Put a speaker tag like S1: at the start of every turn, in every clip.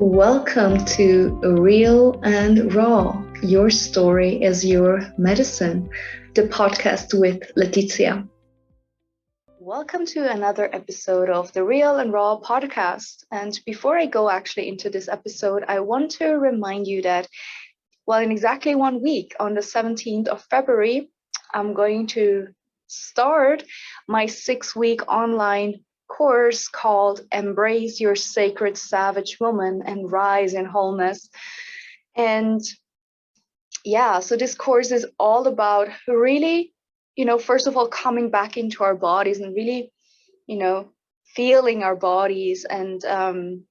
S1: Welcome to Real and Raw. Your story is your medicine, the podcast with Letizia. Welcome to another episode of the Real and Raw podcast. And before I go actually into this episode, I want to remind you that, in exactly 1 week, on the 17th of February, I'm going to start my 6-week online course called Embrace Your Sacred Savage Woman and Rise in Wholeness. And so this course is all about really, first of all, coming back into our bodies and really, feeling our bodies and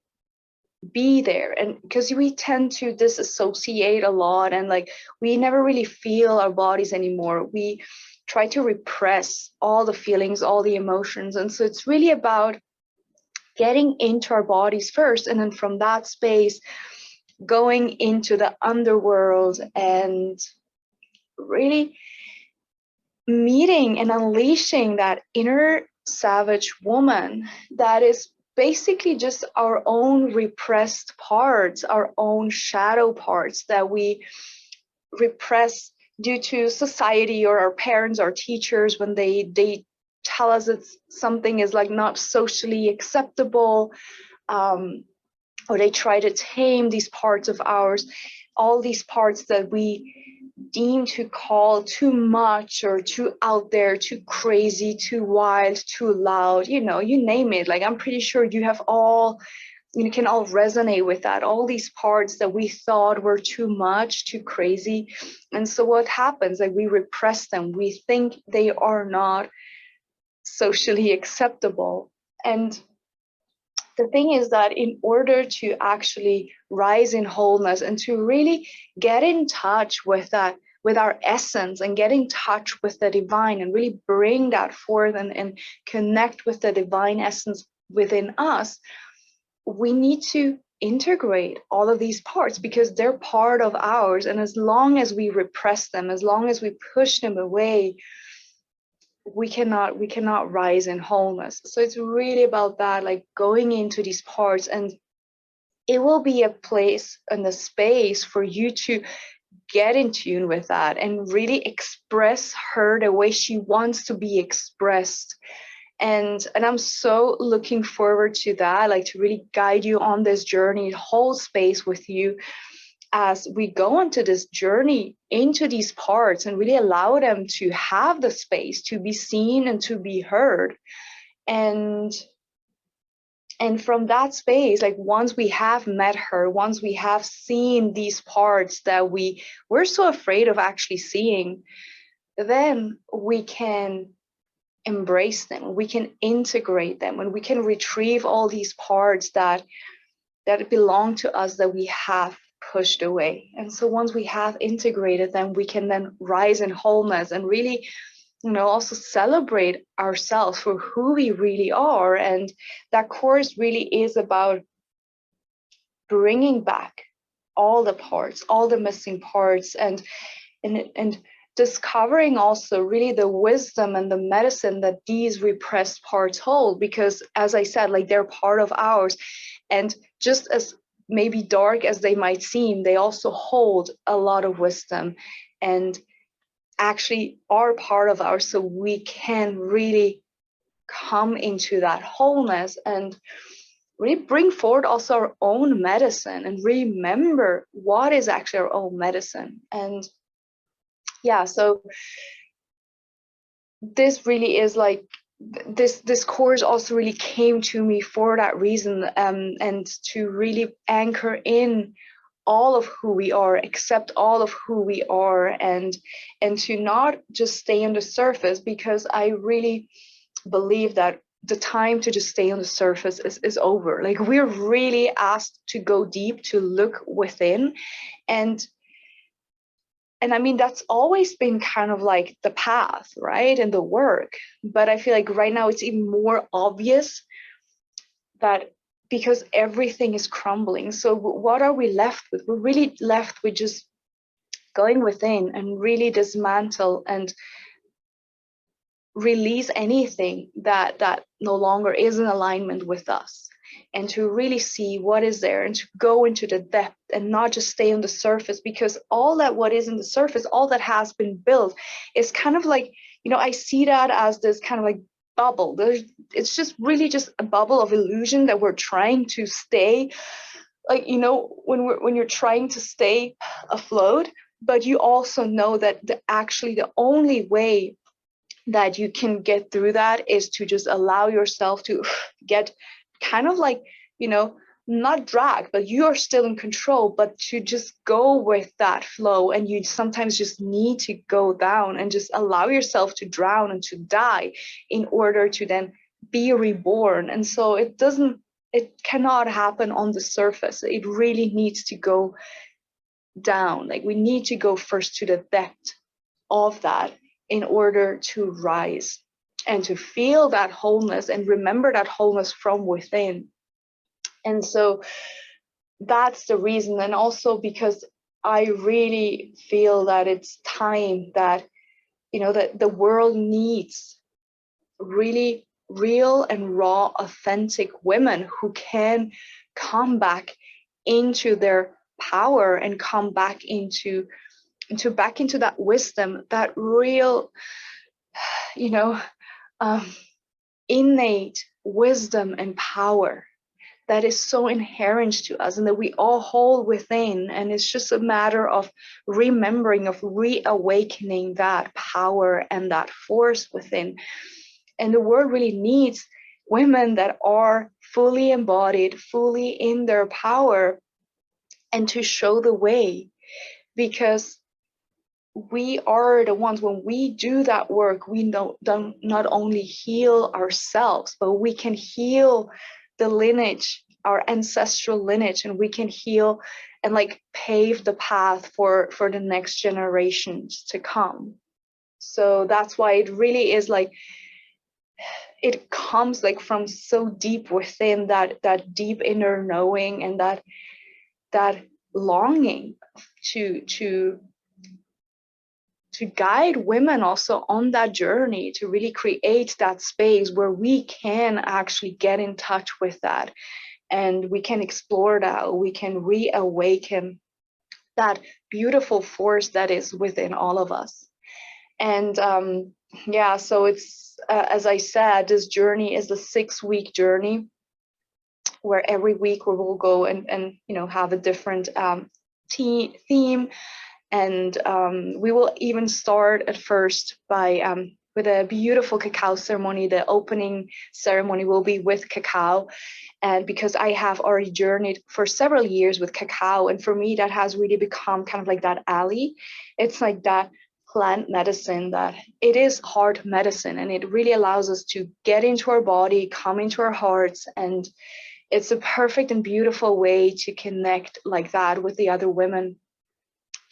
S1: be there. And because we tend to disassociate a lot and we never really feel our bodies anymore. We try to repress all the feelings, all the emotions. And so it's really about getting into our bodies first, and then from that space, going into the underworld and really meeting and unleashing that inner savage woman that is basically just our own repressed parts, our own shadow parts that we repress due to society or our parents, our teachers, when they tell us that something is not socially acceptable, or they try to tame these parts of ours, all these parts that we deem to call too much or too out there, too crazy, too wild, too loud, you name it. I'm pretty sure you can all resonate with that, all these parts that we thought were too much, too crazy. And so what happens, we repress them. We think they are not socially acceptable. And the thing is that in order to actually rise in wholeness and to really get in touch with that, with our essence, and get in touch with the divine and really bring that forth and connect with the divine essence within us, we need to integrate all of these parts because they're part of ours. And as long as we repress them, as long as we push them away, we cannot rise in wholeness. So it's really about that, going into these parts, and it will be a place and a space for you to get in tune with that and really express her the way she wants to be expressed. And I'm so looking forward to that, to really guide you on this journey, hold space with you as we go into this journey into these parts and really allow them to have the space to be seen and to be heard. And from that space, once we have met her, once we have seen these parts that we're so afraid of actually seeing, then we can embrace them, we can integrate them, and we can retrieve all these parts that belong to us that we have pushed away. And so once we have integrated them, we can then rise in wholeness and really, also celebrate ourselves for who we really are. And that course really is about bringing back all the parts, all the missing parts, and discovering also really the wisdom and the medicine that these repressed parts hold. Because as I said, they're part of ours, and just as maybe dark as they might seem, they also hold a lot of wisdom and actually are part of ours. So we can really come into that wholeness and really bring forward also our own medicine and remember what is actually our own medicine. And so this really is this course also really came to me for that reason, and to really anchor in all of who we are, accept all of who we are, and to not just stay on the surface, because I really believe that the time to just stay on the surface is over. We're really asked to go deep, to look within, and I mean, that's always been kind of the path, right? And the work. But I feel right now it's even more obvious that because everything is crumbling. So what are we left with? We're really left with just going within and really dismantle and release anything that no longer is in alignment with us. and to really see what is there and to go into the depth and not just stay on the surface, because all that what is in the surface, all that has been built is kind of like, I see that as this kind of like bubble. It's just really just a bubble of illusion that we're trying to stay, like, when you're trying to stay afloat. But you also know that actually the only way that you can get through that is to just allow yourself to get kind of like, not drag, but you are still in control, but to just go with that flow. And you sometimes just need to go down and just allow yourself to drown and to die in order to then be reborn. And so it cannot happen on the surface. It really needs to go down. Like, we need to go first to the depth of that in order to rise and to feel that wholeness and remember that wholeness from within. And so that's the reason. And also because I really feel that it's time that, that the world needs really real and raw, authentic women who can come back into their power and come back into that wisdom, that real, innate wisdom and power that is so inherent to us and that we all hold within. And it's just a matter of remembering, of reawakening that power and that force within. And the world really needs women that are fully embodied, fully in their power, and to show the way. Because we are the ones, when we do that work, we don't not only heal ourselves, but we can heal the lineage, our ancestral lineage, and we can heal and like pave the path for the next generations to come. So that's why it really is like, it comes like from so deep within, that deep inner knowing and that longing to guide women also on that journey, to really create that space where we can actually get in touch with that, and we can explore that, we can reawaken that beautiful force that is within all of us. And so it's as I said, this journey is a 6-week journey where every week we will go and have a different theme. And we will even start at first by with a beautiful cacao ceremony. The opening ceremony will be with cacao. And because I have already journeyed for several years with cacao, and for me, that has really become kind of like that ally. It's like that plant medicine, that it is heart medicine, and it really allows us to get into our body, come into our hearts. And it's a perfect and beautiful way to connect like that with the other women.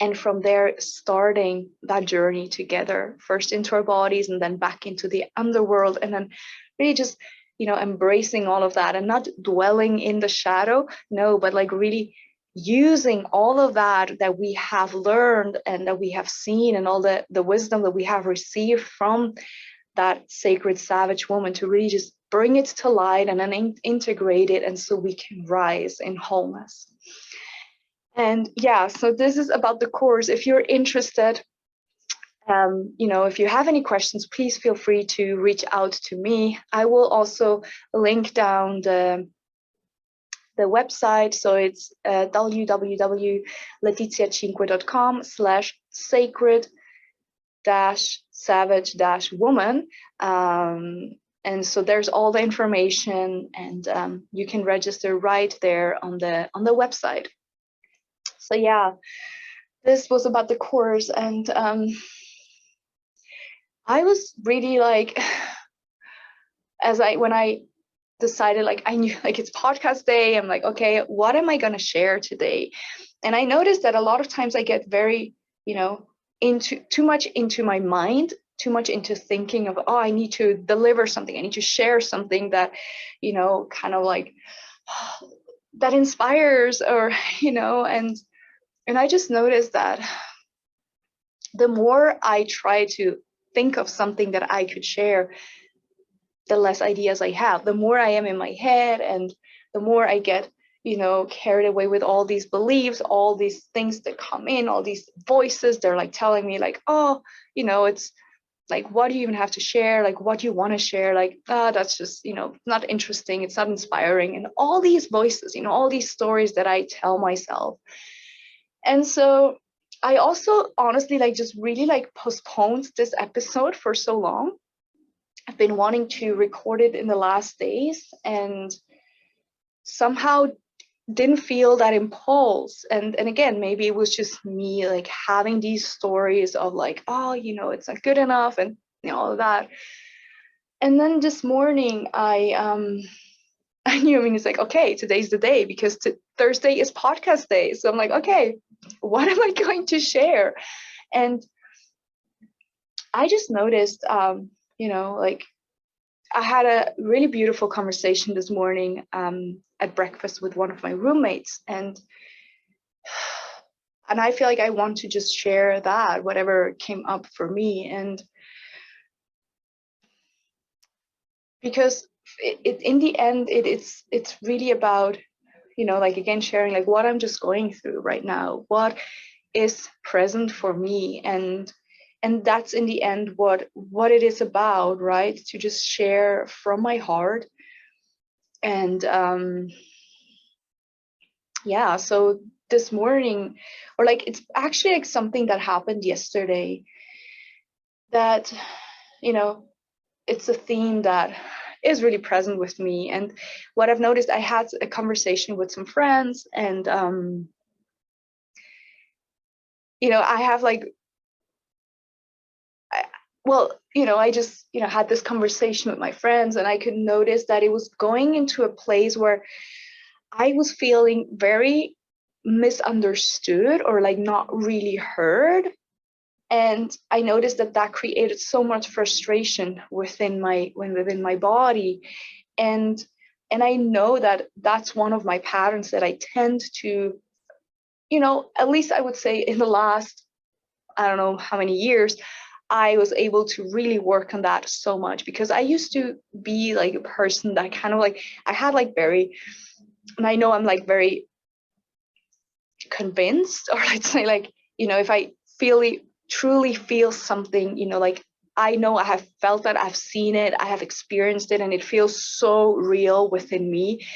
S1: And from there, starting that journey together, first into our bodies and then back into the underworld, and then really just, embracing all of that and not dwelling in the shadow, no, but like really using all of that we have learned and that we have seen, and all the wisdom that we have received from that sacred savage woman, to really just bring it to light and then integrate it, and so we can rise in wholeness. And so this is about the course. If you're interested, if you have any questions, please feel free to reach out to me. I will also link down the website. So it's www.letiziacinque.com/sacred-savage-woman. And so there's all the information, and you can register right there on the website. So this was about the course. And I was really like, when I decided, like, I knew like it's podcast day, I'm like, okay, what am I going to share today? And I noticed that a lot of times I get very, into too much into my mind, too much into thinking of, oh, I need to deliver something, I need to share something that, kind of like that inspires, or, and I just noticed that the more I try to think of something that I could share, the less ideas I have, the more I am in my head, and the more I get, carried away with all these beliefs, all these things that come in, all these voices. They're like telling me like, oh, it's like, what do you even have to share? Like, what do you want to share? Like, that's just, not interesting. It's not inspiring. And all these voices, all these stories that I tell myself. And so I also honestly like just really like postponed this episode for so long. I've been wanting to record it in the last days and somehow didn't feel that impulse. And again, maybe it was just me like having these stories of like, oh, it's not good enough and all of that. And then this morning I knew, it's like, okay, today's the day because Thursday is podcast day. So I'm like, okay, what am I going to share? And I just noticed, like I had a really beautiful conversation this morning at breakfast with one of my roommates. And I feel like I want to just share that, whatever came up for me. And because in the end, it's really about, like again, sharing like what I'm just going through right now, what is present for me. And that's in the end what it is about, right? To just share from my heart. And yeah, so this morning, or like it's actually like something that happened yesterday that, it's a theme that is really present with me. And what I've noticed, I had a conversation with some friends, and I have like, I just had this conversation with my friends, and I could notice that it was going into a place where I was feeling very misunderstood or like not really heard. And I noticed that created so much frustration within my body. And I know that that's one of my patterns that I tend to, at least I would say in the last, I don't know how many years, I was able to really work on that so much, because I used to be like a person that kind of like, I had like very, and I know I'm like very convinced, or let's say like, if I truly feel something, like I know I have felt that, I've seen it, I have experienced it, and it feels so real within me.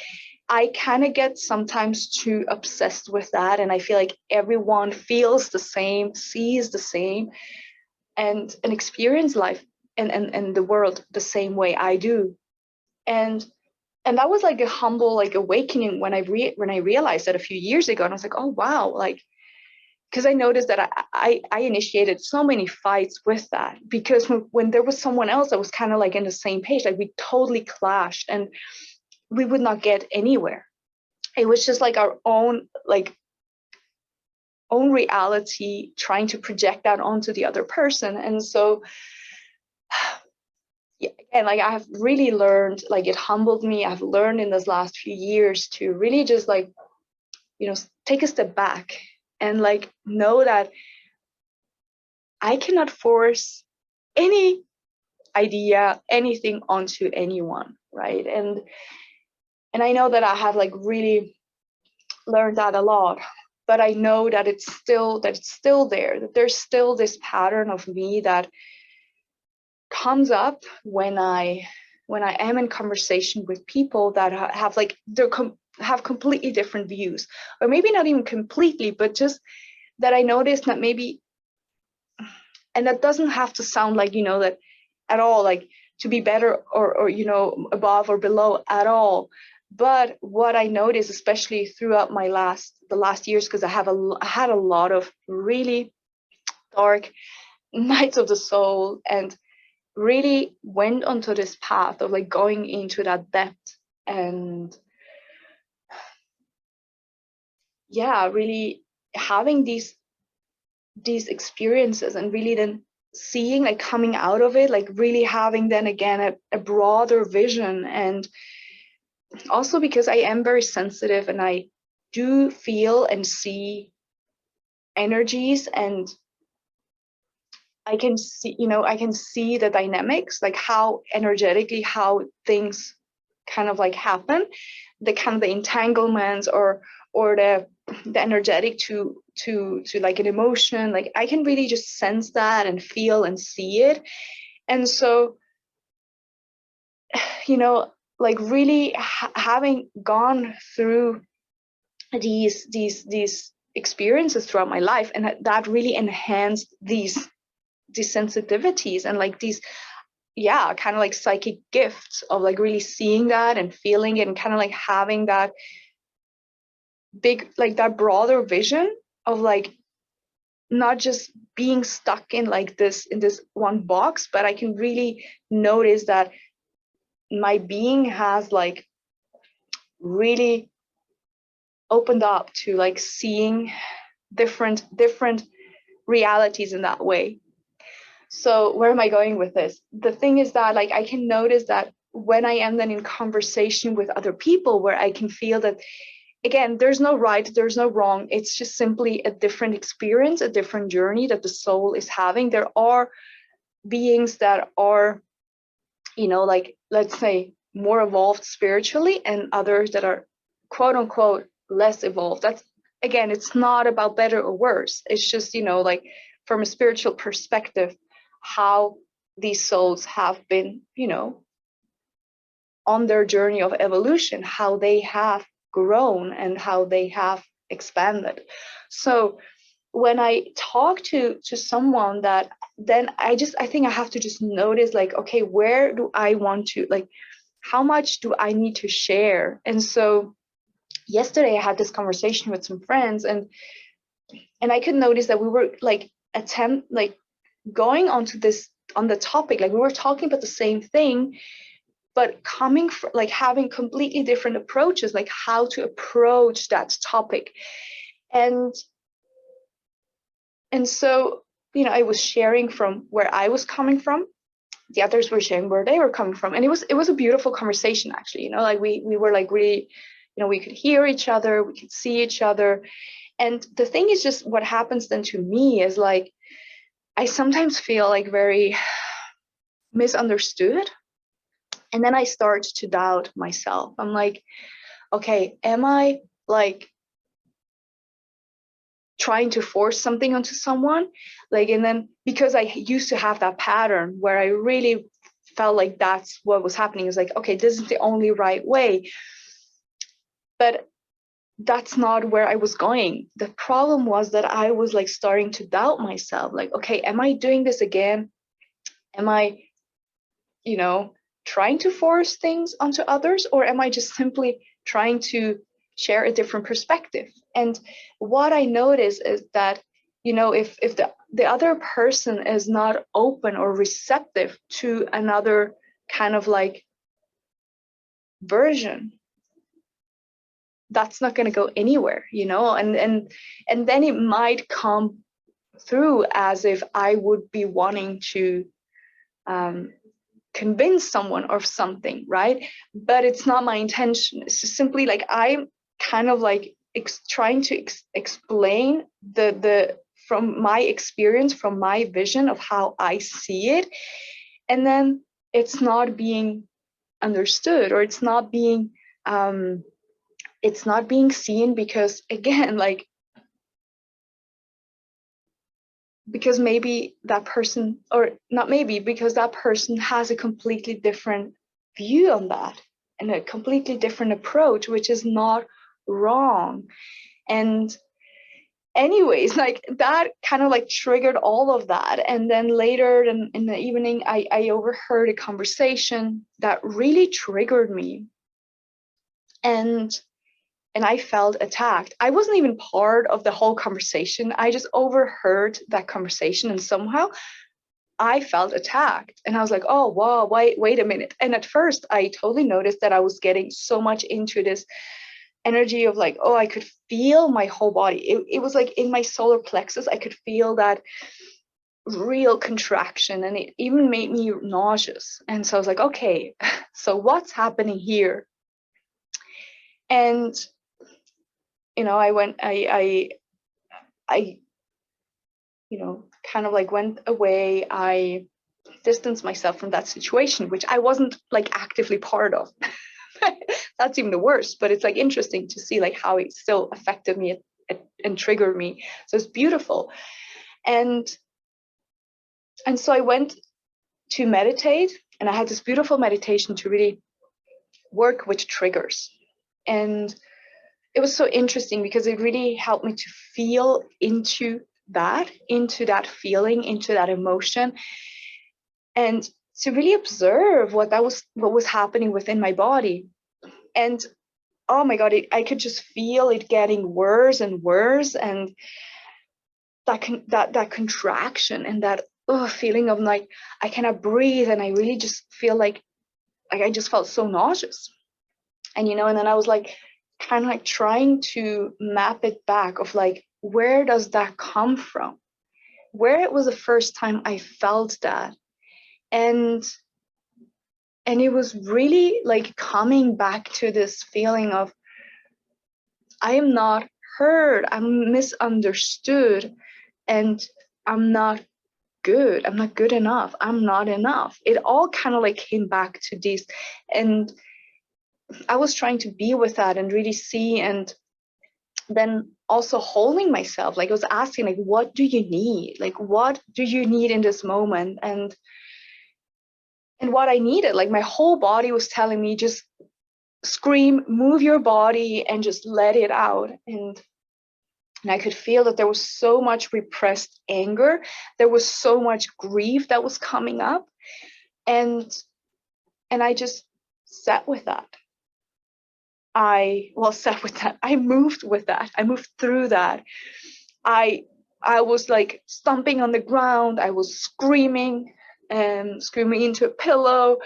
S1: I kind of get sometimes too obsessed with that, and I feel like everyone feels the same, sees the same, and experience life and the world the same way I do. And that was like a humble like awakening when I realized that a few years ago. And I was like, oh wow, like, because I noticed that I initiated so many fights with that, because when there was someone else that was kind of like in the same page, like we totally clashed and we would not get anywhere. It was just like our own reality trying to project that onto the other person. And so yeah, and like I have really learned, like it humbled me. I've learned in this last few years to really just like, take a step back and like know that I cannot force any idea, anything onto anyone, right? And I know that I have like really learned that a lot, but I know that it's still there, that there's still this pattern of me that comes up when I am in conversation with people that have like have completely different views, or maybe not even completely, but just that I noticed that maybe, and that doesn't have to sound like, that at all, like to be better or above or below at all. But what I noticed, especially throughout the last years, because I had a lot of really dark nights of the soul, and really went onto this path of like going into that depth, and yeah, really having these experiences, and really then seeing like coming out of it, like really having then again a broader vision. And also because I am very sensitive, and I do feel and see energies, and I can see, I can see the dynamics, like how energetically, how things kind of like happen, the kind of the entanglements or the energetic to like an emotion, like I can really just sense that and feel and see it. And so, you know, like really having gone through these experiences throughout my life, and that really enhanced these sensitivities and like these, yeah, kind of like psychic gifts of like really seeing that and feeling it and kind of like having that big, like that broader vision of like not just being stuck in like this, in this one box, but I can really notice that my being has like really opened up to like seeing different realities in that way. So where am I going with this? The thing is that like I can notice that when I am then in conversation with other people, where I can feel that, again, there's no right, there's no wrong, it's just simply a different experience, a different journey that the soul is having. There are beings that are, you know, like let's say more evolved spiritually, and others that are quote unquote less evolved. That's, again, it's not about better or worse, it's just, you know, like from a spiritual perspective, how these souls have been, you know, on their journey of evolution, how they have grown and how they have expanded. So when I talk to someone, that then I think I have to just notice like, okay, where do I want to, like, how much do I need to share? And so yesterday I had this conversation with some friends, and I could notice that we were like going onto this, on the topic, like we were talking about the same thing, but coming from like having completely different approaches, like how to approach that topic. And so, you know, I was sharing from where I was coming from, the others were sharing where they were coming from, and it was a beautiful conversation, actually. You know, like we were like really, you know, we could hear each other, we could see each other. And the thing is, just what happens then to me is like I sometimes feel like very misunderstood, and then I start to doubt myself. I'm like, okay, am I like trying to force something onto someone? Like, and then because I used to have that pattern where I really felt like that's what was happening, is like, okay, this is the only right way. But that's not where I was going. The problem was that I was like starting to doubt myself, like, okay, am I doing this again? Am I, you know, trying to force things onto others, or am I just simply trying to share a different perspective? And what I notice is that, you know, if the other person is not open or receptive to another kind of like version, that's not going to go anywhere, you know. And then it might come through as if I would be wanting to convince someone of something, right? But it's not my intention. It's just simply like I'm kind of like trying to explain the from my experience, from my vision of how I see it, and then it's not being understood, or it's not being seen, because again, like, because maybe that person, or not maybe, because that person has a completely different view on that and a completely different approach, which is not wrong. And anyways, like that kind of like triggered all of that. And then later in the evening, I overheard a conversation that really triggered me. And I felt attacked. I wasn't even part of the whole conversation. I just overheard that conversation, and somehow I felt attacked. And I was like, oh, wow, wait a minute. And at first, I totally noticed that I was getting so much into this energy of like, oh, I could feel my whole body. It was like in my solar plexus, I could feel that real contraction, and it even made me nauseous. And so I was like, okay, so what's happening here? And you know, I you know, kind of like went away. I distanced myself from that situation, which I wasn't like actively part of. That's even the worst, but it's like interesting to see like how it still affected me and triggered me. So it's beautiful. And so I went to meditate, and I had this beautiful meditation to really work with triggers. And it was so interesting because it really helped me to feel into that feeling, into that emotion, and to really observe what was happening within my body. And oh my God, I could just feel it getting worse and worse, and that contraction and that feeling of like I cannot breathe, and I really just feel like I just felt so nauseous. And and then I was like kind of like trying to map it back of like, where does that come from? Where it was the first time I felt that. And it was really like coming back to this feeling of I am not heard, I'm misunderstood, and I'm not good. I'm not good enough. I'm not enough. It all kind of like came back to this. And I was trying to be with that and really see, and then also holding myself. Like I was asking, like, what do you need? Like, what do you need in this moment? And what I needed, like my whole body was telling me, just scream, move your body, and just let it out. And I could feel that there was so much repressed anger. There was so much grief that was coming up. And I just sat with that. I moved with that. I moved through that. I was like stomping on the ground. I was screaming and screaming into a pillow,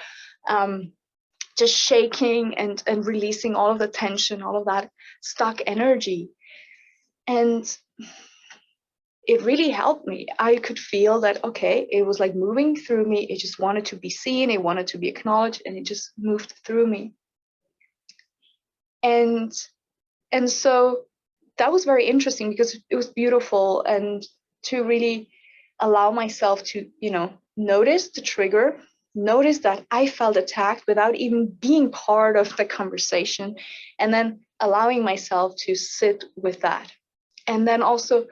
S1: just shaking and releasing all of the tension, all of that stuck energy. And it really helped me. I could feel that, okay, it was like moving through me. It just wanted to be seen. It wanted to be acknowledged, and it just moved through me. And so that was very interesting because it was beautiful, and to really allow myself to, notice the trigger, notice that I felt attacked without even being part of the conversation, and then allowing myself to sit with that. And then also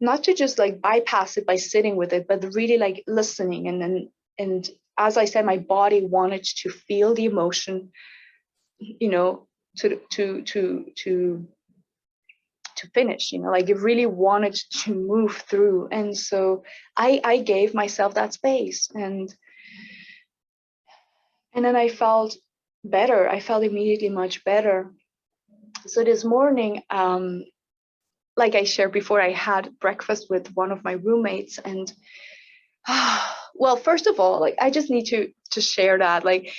S1: not to just like bypass it by sitting with it, but really like listening. And as I said, my body wanted to feel the emotion, to finish, like it really wanted to move through. And so I gave myself that space, and then I felt better. I felt immediately much better. So this morning, like I shared before, I had breakfast with one of my roommates, and well, first of all, like I just need to share that, like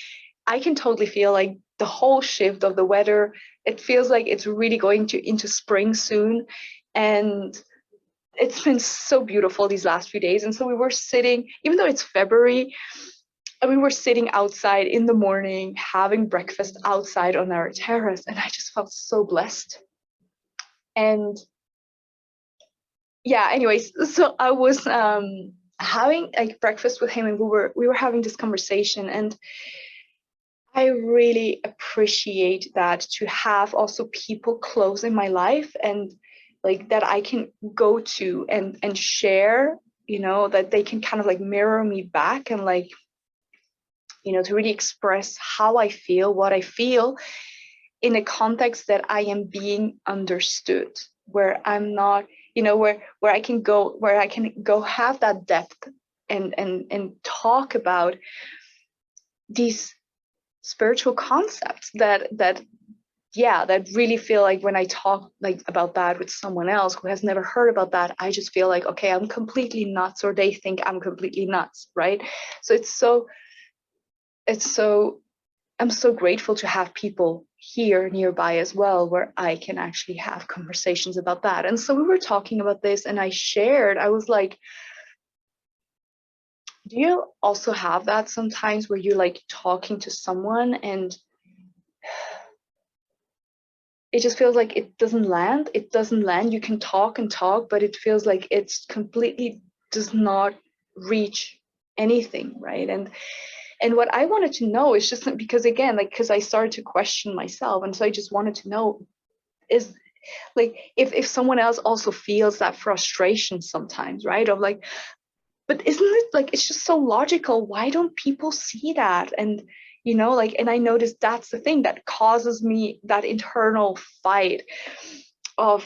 S1: I can totally feel like the whole shift of the weather. It feels like it's really going into spring soon, and it's been so beautiful these last few days. And so we were sitting, even though it's February, and we were sitting outside in the morning having breakfast outside on our terrace, and I just felt so blessed. And yeah, anyways, so I was having like breakfast with him, and we were having this conversation, and I really appreciate that, to have also people close in my life, and like that I can go to and share, that they can kind of like mirror me back, and like, to really express how I feel, what I feel, in a context that I am being understood, where I'm not, where I can go have that depth and talk about these spiritual concepts that really feel like, when I talk like about that with someone else who has never heard about that, I just feel like, okay, I'm completely nuts, or they think I'm completely nuts, right? So I'm so grateful to have people here nearby as well, where I can actually have conversations about that. And so we were talking about this, and I was like, do you also have that sometimes, where you're like talking to someone and it just feels like it doesn't land? You can talk and talk, but it feels like it's completely does not reach anything, right? And what I wanted to know is just because, again, like, because I started to question myself, and so I just wanted to know, is like, if someone else also feels that frustration sometimes, right, of like, but isn't it like, it's just so logical, why don't people see that? And like, and I noticed that's the thing that causes me that internal fight of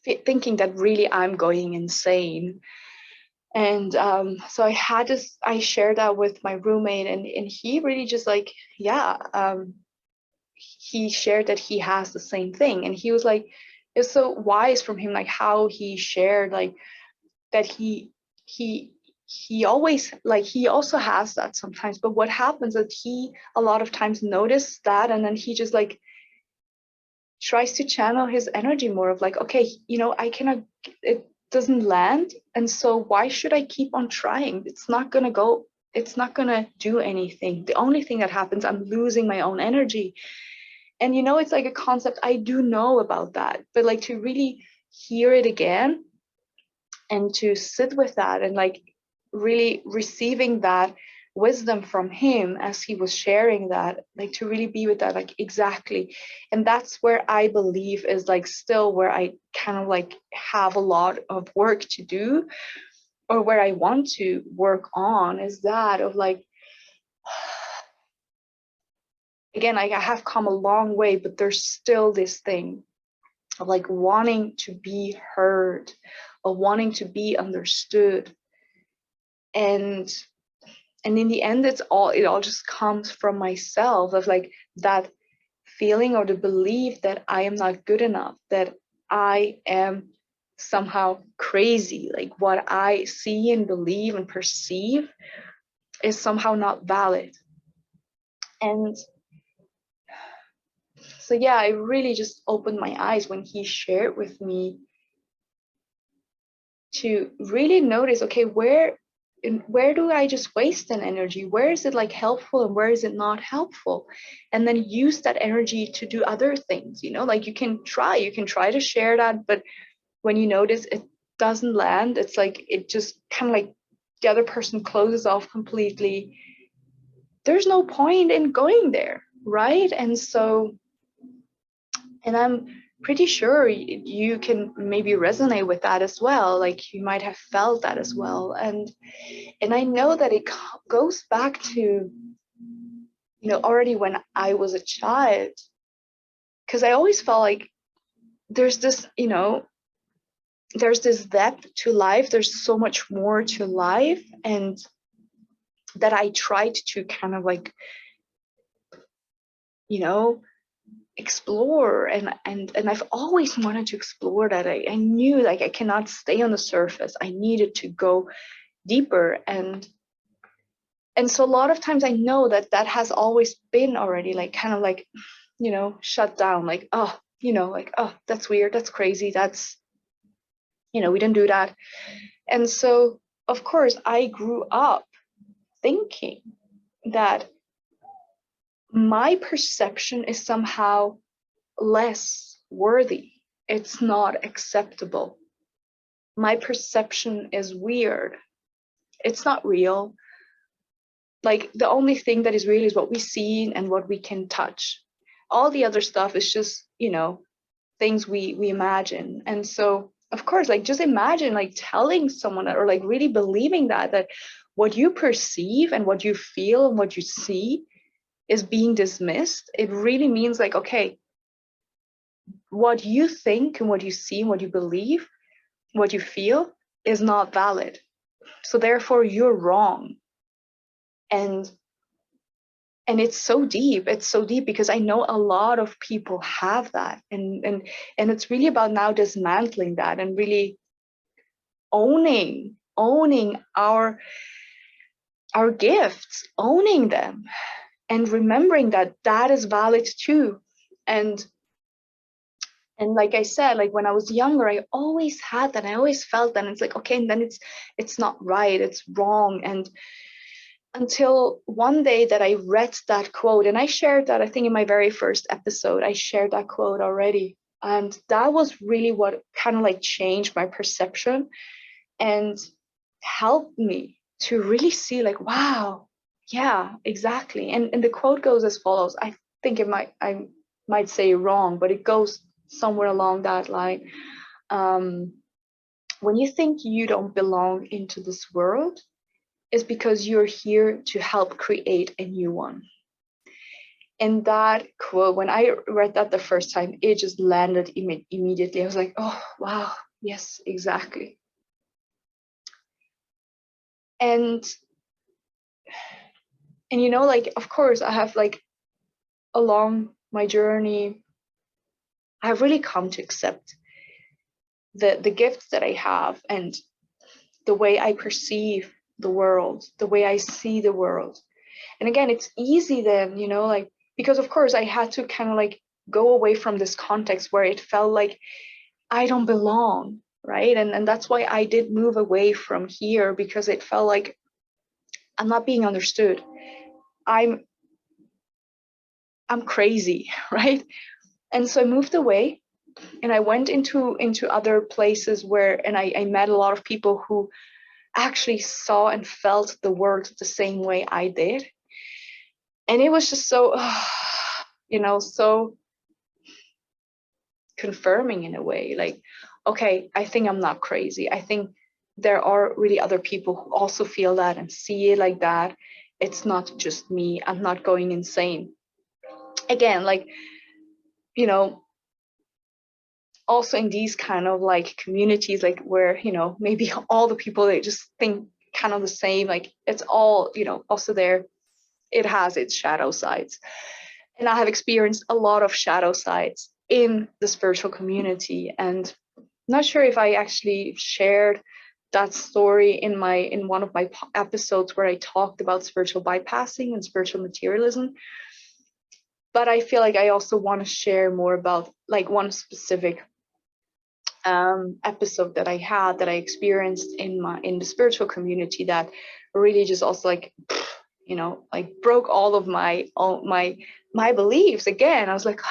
S1: thinking that really I'm going insane. And so I shared that with my roommate, and he really just like, yeah, he shared that he has the same thing. And he was like, it's so wise from him, like how he shared, like that he he always, like, he also has that sometimes, but what happens is he a lot of times noticed that, and then he just like tries to channel his energy more of like, okay, I cannot, it doesn't land, and so why should I keep on trying? It's not gonna do anything. The only thing that happens, I'm losing my own energy. And it's like a concept I do know about that, but like to really hear it again and to sit with that, and like really receiving that wisdom from him as he was sharing that, like to really be with that, like exactly. And that's where I believe is like still where I kind of like have a lot of work to do, or where I want to work on, is that of like, again, I have come a long way, but there's still this thing of like wanting to be heard, of wanting to be understood. And in the end, it all just comes from myself, of like that feeling or the belief that I am not good enough, that I am somehow crazy, like what I see and believe and perceive is somehow not valid. And so yeah, I really just opened my eyes when he shared with me to really notice, okay, where do I just waste an energy? Where is it like helpful and where is it not helpful? And then use that energy to do other things, like you can try to share that, but when you notice it doesn't land, it's like it just kind of like the other person closes off completely. There's no point in going there, right? And I'm pretty sure you can maybe resonate with that as well. Like you might have felt that as well. And I know that it goes back to, already when I was a child, because I always felt like there's this, there's this depth to life. There's so much more to life. And that I tried to kind of like, explore, and I've always wanted to explore that. I knew like I cannot stay on the surface. I needed to go deeper, and so a lot of times I know that has always been already like kind of like, shut down, like, oh, like, oh, that's weird, that's crazy, that's, we didn't do that. And so of course I grew up thinking that my perception is somehow less worthy. It's not acceptable. My perception is weird. It's not real. Like the only thing that is real is what we see and what we can touch. All the other stuff is just, things we imagine. And so, of course, like just imagine like telling someone or like really believing that what you perceive and what you feel and what you see is being dismissed. It really means like, okay, what you think and what you see and what you believe, what you feel is not valid. So therefore you're wrong. And it's so deep. It's so deep because I know a lot of people have that. And it's really about now dismantling that and really owning our gifts, owning them, and remembering that is valid too. And like I said, like when I was younger, I always had that. I always felt that. And it's like, okay, and then it's not right, it's wrong. And until one day that I read that quote, and I shared that, I think in my very first episode, I shared that quote already. And that was really what kind of like changed my perception and helped me to really see like, wow, yeah, exactly. And the quote goes as follows. I think I might say wrong, but it goes somewhere along that line. When you think you don't belong into this world, it's because you're here to help create a new one. And that quote, when I read that the first time, it just landed immediately. I was like, oh, wow, yes, exactly. And you know, like, of course, I have like along my journey, I've really come to accept the gifts that I have and the way I perceive the world, the way I see the world. And again, it's easy then, you know, like, because of course I had to kind of like go away from this context where it felt like I don't belong, right? And that's why I did move away from here, because it felt like I'm not being understood. I'm crazy, right? And so I moved away and I went into other places where, and I met a lot of people who actually saw and felt the world the same way I did. And it was just so, you know, so confirming in a way, like, okay, I think I'm not crazy. I think there are really other people who also feel that and see it like that. It's not just me. I'm not going insane. Again, like, you know, also in these kind of like communities, like where, you know, maybe all the people, they just think kind of the same, like it's all, you know, also there, it has its shadow sides. And I have experienced a lot of shadow sides in the spiritual community. And I'm not sure if I actually shared that story in one of my episodes where I talked about spiritual bypassing and spiritual materialism. But I feel like I also want to share more about like one specific episode that I had, that I experienced in the spiritual community, that really just also like, you know, like broke all of my beliefs again. I was like,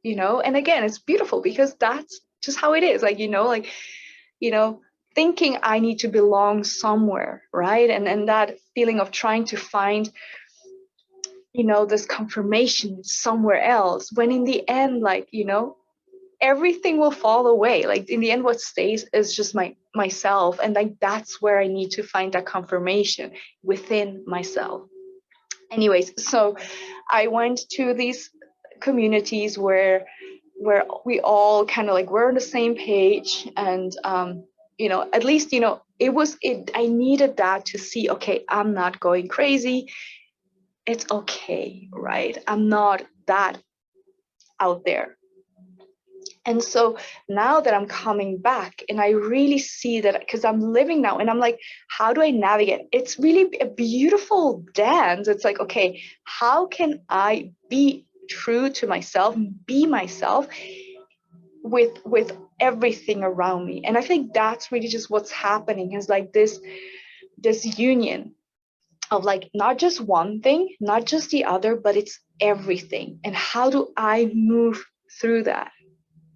S1: you know, and again, it's beautiful because that's just how it is. Like, you know, like, you know, thinking I need to belong somewhere, right? And that feeling of trying to find, you know, this confirmation somewhere else, when in the end, like, you know, everything will fall away. Like in the end, what stays is just myself. And like that's where I need to find that confirmation within myself. Anyways, so I went to these communities where we all kind of like were on the same page. And you know, at least, you know, I needed that to see, okay, I'm not going crazy. It's okay, right? I'm not that out there. And so now that I'm coming back and I really see that, because I'm living now and I'm like, how do I navigate? It's really a beautiful dance. It's like, okay, how can I be true to myself, be myself with everything around me? And I think that's really just what's happening, is like this union of like not just one thing, not just the other, but it's everything. And how do I move through that?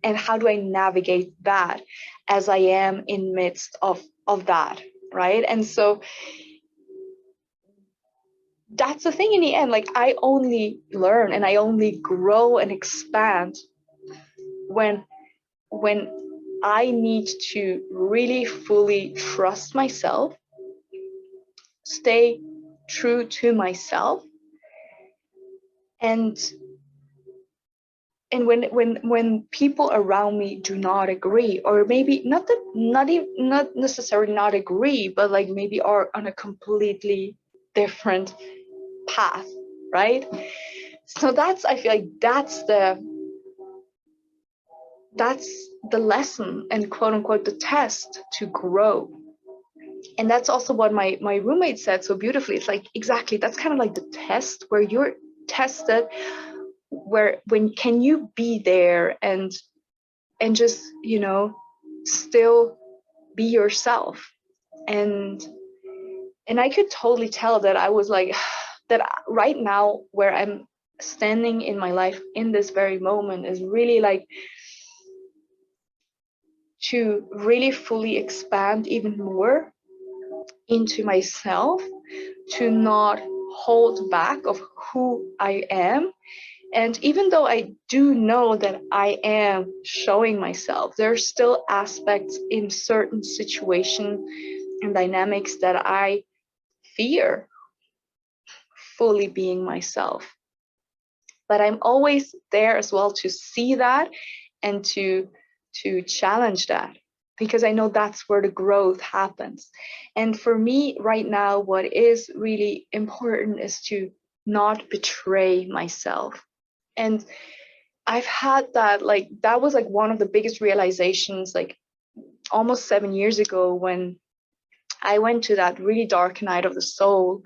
S1: And how do I navigate that as I am in midst of that, right? And so that's the thing in the end. Like I only learn and I only grow and expand when I need to really fully trust myself, stay true to myself, and when people around me do not agree, or maybe not necessarily not agree, but like maybe are on a completely different path, right? So that's, I feel like that's the lesson, and quote unquote the test to grow. And that's also what my roommate said so beautifully. It's like, exactly, that's kind of like the test where you're tested, where when can you be there and just, you know, still be yourself. And I could totally tell that I was like, that right now where I'm standing in my life in this very moment is really like to really fully expand even more into myself, to not hold back of who I am. And even though I do know that I am showing myself, there are still aspects in certain situations and dynamics that I fear fully being myself. But I'm always there as well to see that and to challenge that, because I know that's where the growth happens. And for me right now, what is really important is to not betray myself. And I've had that, like, that was like one of the biggest realizations, like almost 7 years ago, when I went to that really dark night of the soul.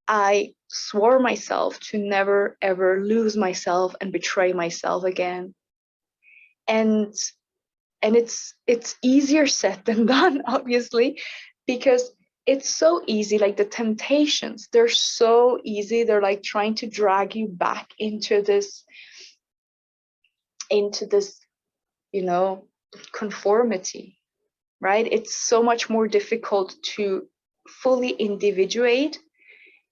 S1: I swore myself to never ever lose myself and betray myself again. And it's easier said than done, obviously, because it's so easy. Like, the temptations, they're so easy. They're like trying to drag you back into this, you know, conformity, right? It's so much more difficult to fully individuate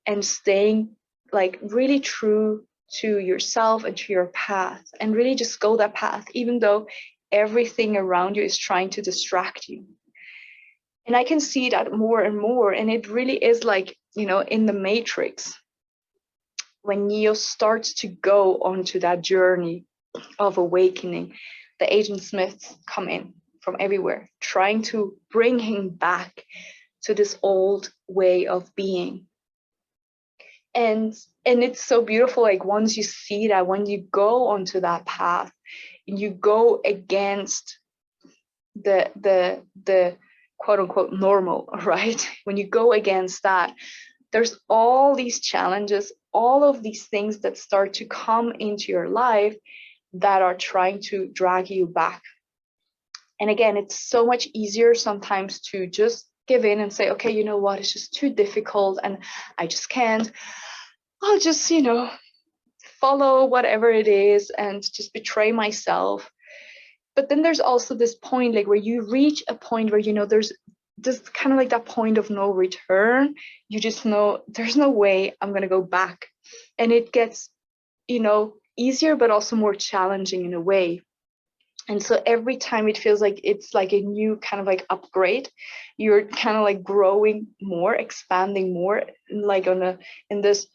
S1: and staying like really true to yourself and to your path, and really just go that path, even though everything around you is trying to distract you. And I can see that more and more. And it really is like, you know, in the Matrix, when Neo starts to go onto that journey of awakening, the Agent Smiths come in from everywhere, trying to bring him back to this old way of being. And it's so beautiful, like, once you see that, when you go onto that path, you go against the quote unquote normal, right? When you go against that, there's all these challenges, all of these things that start to come into your life that are trying to drag you back. And again, it's so much easier sometimes to just give in and say, okay, you know what, it's just too difficult and I just can't. I'll just, you know, follow whatever it is and just betray myself. But then there's also this point, like, where you reach a point where, you know, there's just kind of like that point of no return. You just know there's no way I'm going to go back. And it gets, you know, easier, but also more challenging in a way. And so every time it feels like it's like a new kind of like upgrade. You're kind of like growing more, expanding more, like in this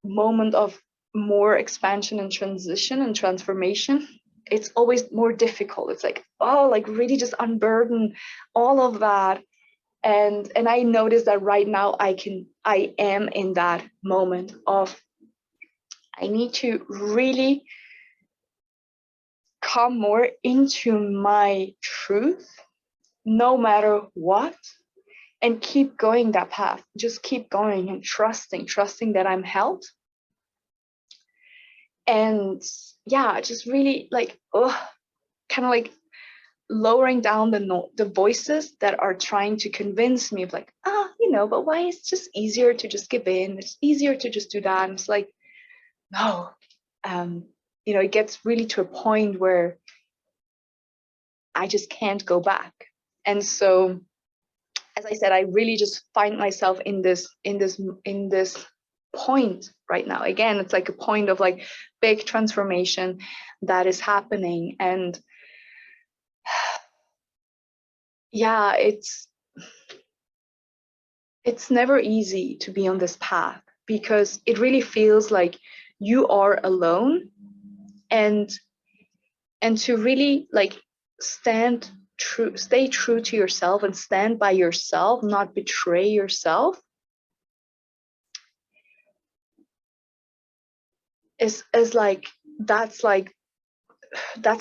S1: moment of more expansion and transition and transformation. It's always more difficult. It's like, oh, like, really just unburden all of that. And I notice that right now I am in that moment of, I need to really come more into my truth, no matter what, and keep going that path. Just keep going and trusting that I'm held. And yeah, just really like, kind of like lowering down the voices that are trying to convince me of like, you know, but why, it's just easier to just give in, it's easier to just do that. And it's like, no, you know, it gets really to a point where I just can't go back. And so, as I said, I really just find myself in this point right now. Again, it's like a point of like big transformation that is happening. And yeah, it's never easy to be on this path, because it really feels like you are alone. And to really like stay true to yourself and stand by yourself, not betray yourself, is like, that's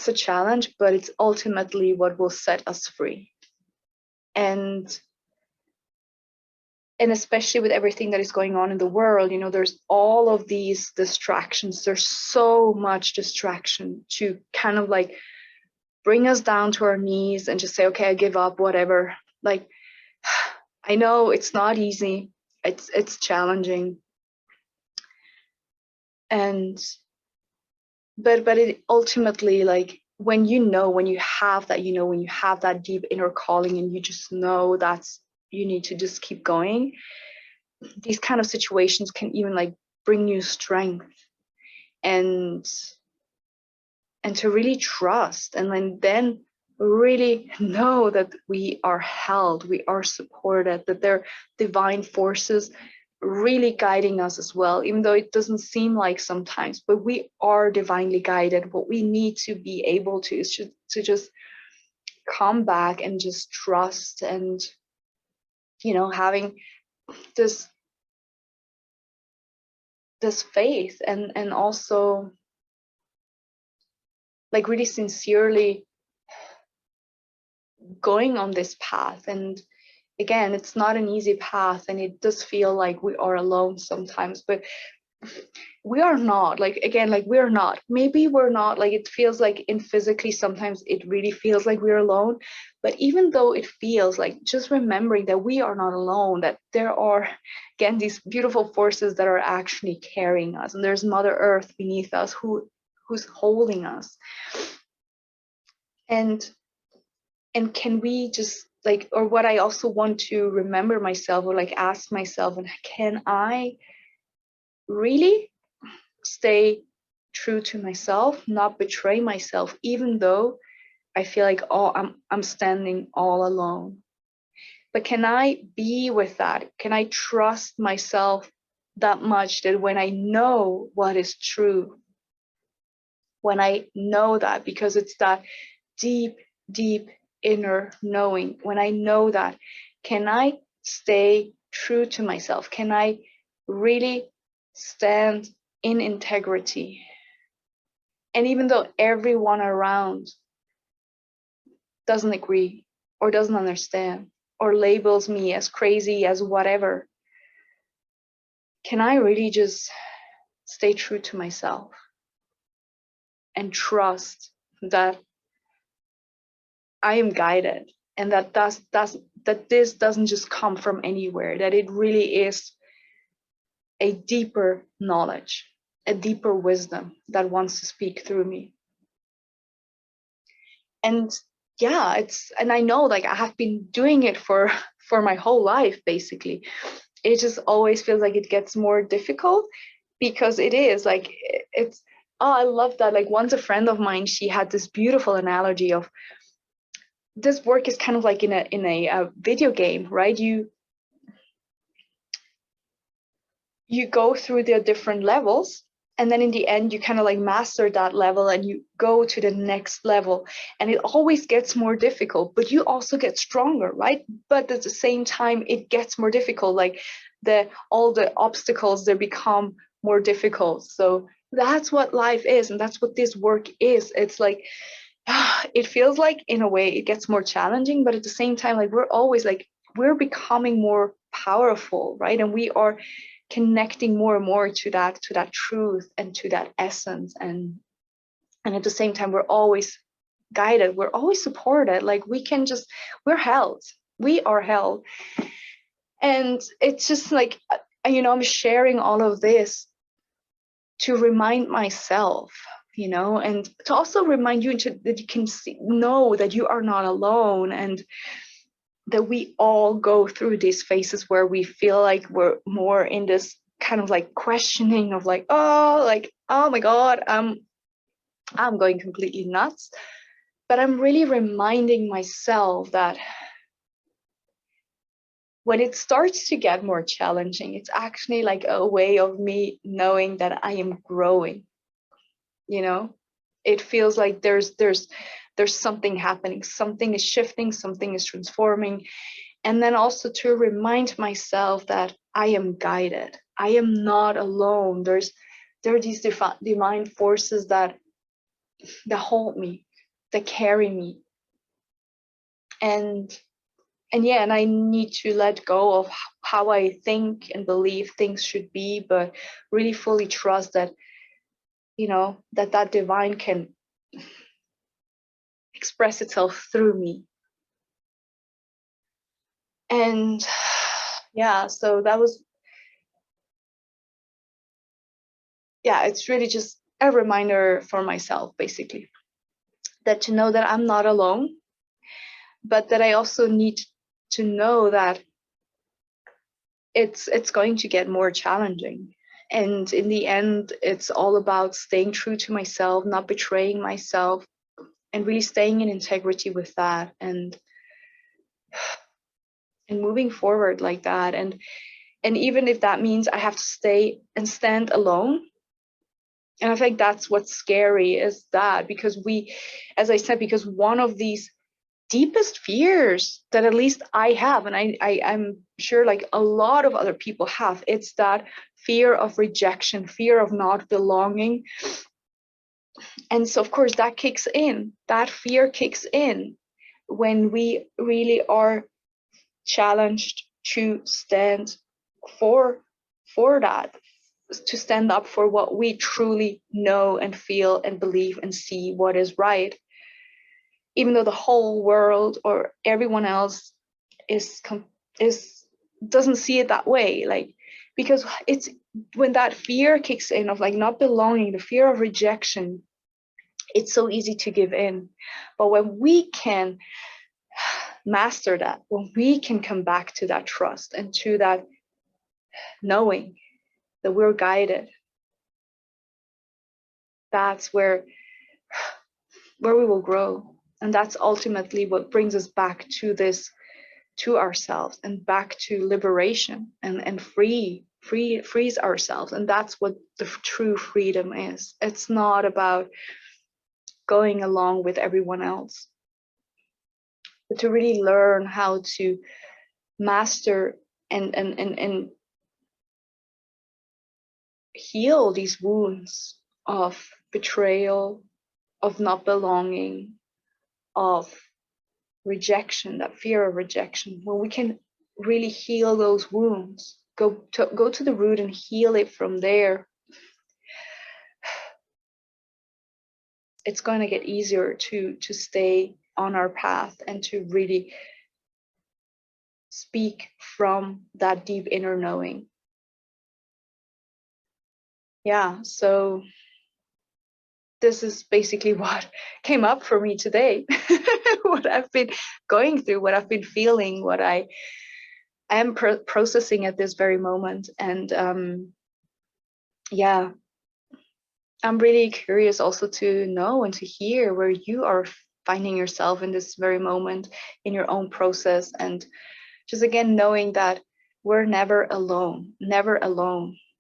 S1: a challenge, but it's ultimately what will set us free. And especially with everything that is going on in the world, you know, there's all of these distractions. There's so much distraction to kind of like bring us down to our knees and just say, okay, I give up, whatever. Like, I know it's not easy. It's challenging. And but it ultimately, like, when you have that, you know, when you have that deep inner calling and you just know that's you need to just keep going. These kind of situations can even like bring you strength and to really trust, and then really know that we are held, we are supported, that there are divine forces really guiding us as well, even though it doesn't seem like sometimes, but we are divinely guided. What we need to be able to is to just come back and just trust, and having this faith, and also like really sincerely going on this path. And again, it's not an easy path, and it does feel like we are alone sometimes, but we are not. Like, again, like, we're not, maybe we're not, like, it feels like in physically sometimes it really feels like we're alone, but even though it feels like, just remembering that we are not alone, that there are, again, these beautiful forces that are actually carrying us, and there's Mother Earth beneath us who's holding us. And can we just like, or what I also want to remember myself, or like ask myself, and can I really stay true to myself, not betray myself, even though I feel like, oh, I'm standing all alone? But can I be with that? Can I trust myself that much that when I know what is true, when I know that, because it's that deep, deep inner knowing, when I know that, can I stay true to myself? Can I really stand in integrity? And even though everyone around doesn't agree, or doesn't understand, or labels me as crazy, as whatever, can I really just stay true to myself and trust that I am guided, and that this doesn't just come from anywhere, that it really is a deeper knowledge, a deeper wisdom that wants to speak through me. And yeah, and I know, like, I have been doing it for my whole life, basically. It just always feels like it gets more difficult, because it is like, it's, oh, I love that. Like, once a friend of mine, she had this beautiful analogy of, this work is kind of like in a video game, right? You go through the different levels, and then in the end you kind of like master that level, and you go to the next level, and it always gets more difficult, but you also get stronger, right? But at the same time it gets more difficult, like all the obstacles, they become more difficult. So that's what life is, and that's what this work is. It's like, it feels like in a way it gets more challenging, but at the same time, like, we're always like, we're becoming more powerful, right? And we are connecting more and more to that truth and to that essence, and at the same time we're always guided, we're always supported. Like, we're held, we are held. And it's just like, I'm sharing all of this to remind myself, and to also remind you that you can know that you are not alone, and that we all go through these phases where we feel like we're more in this kind of like questioning of like, oh my God, I'm going completely nuts. But I'm really reminding myself that when it starts to get more challenging, it's actually like a way of me knowing that I am growing. It feels like there's something happening, something is shifting, something is transforming. And then also to remind myself that I am guided, I am not alone. There are these divine forces that hold me, that carry me. And yeah, and I need to let go of how I think and believe things should be, but really fully trust that, that divine can express itself through me. And yeah, so that was, it's really just a reminder for myself, basically, that to know that I'm not alone, but that I also need to know that it's going to get more challenging. And in the end, it's all about staying true to myself, not betraying myself, and really staying in integrity with that, and moving forward like that. And even if that means I have to stay and stand alone. And I think that's what's scary, is that because we, as I said, because one of these deepest fears that at least I have, and I'm sure like a lot of other people have, it's that fear of rejection, fear of not belonging. And so, of course, that kicks in, that fear kicks in when we really are challenged to stand for that, to stand up for what we truly know and feel and believe and see what is right, even though the whole world or everyone else is doesn't see it that way. Like, because it's when that fear kicks in of like not belonging, the fear of rejection, it's so easy to give in. But when we can master that, when we can come back to that trust and to that knowing that we're guided, that's where we will grow. And that's ultimately what brings us back to this, to ourselves, and back to liberation, and frees ourselves. And that's what the true freedom is. It's not about going along with everyone else, but to really learn how to master and heal these wounds of betrayal, of not belonging, of rejection, that fear of rejection. When we can really heal those wounds, go to the root and heal it from there, it's going to get easier to stay on our path and to really speak from that deep inner knowing. Yeah, so this is basically what came up for me today. What I've been going through, what I've been feeling, what I am processing at this very moment. And yeah, I'm really curious also to know and to hear where you are finding yourself in this very moment in your own process. And just again, knowing that we're never alone,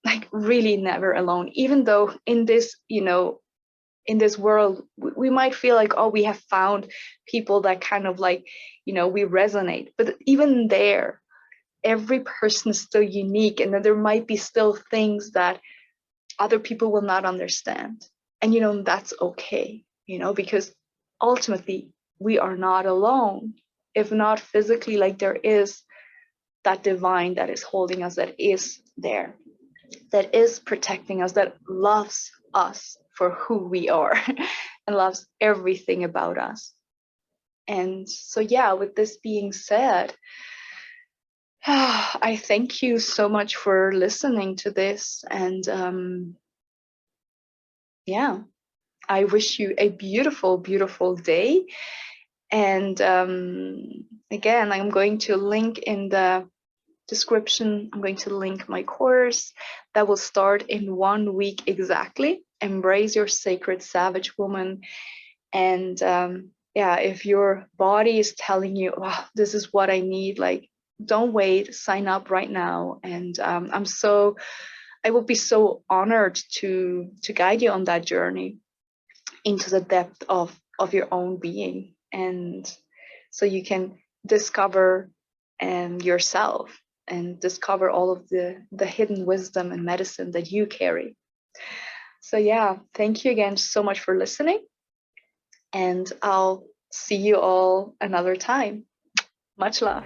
S1: like really never alone. Even though in this, in this world, we might feel like, oh, we have found people that kind of like, we resonate. But even there, every person is still unique, and then there might be still things that other people will not understand. And that's okay, because ultimately we are not alone. If not physically, like there is that divine that is holding us, that is there, that is protecting us, that loves us for who we are and loves everything about us. And so, yeah, with this being said, I thank you so much for listening to this. And yeah, I wish you a beautiful, beautiful day. And again, I'm going to link in the description, I'm going to link my course that will start in 1 week exactly. Embrace your sacred savage woman. And yeah, if your body is telling you, oh, this is what I need, like, don't wait, sign up right now. And I will be so honored to guide you on that journey into the depth of your own being, and so you can discover yourself and discover all of the hidden wisdom and medicine that you carry. So yeah, thank you again so much for listening, and I'll see you all another time. Much love.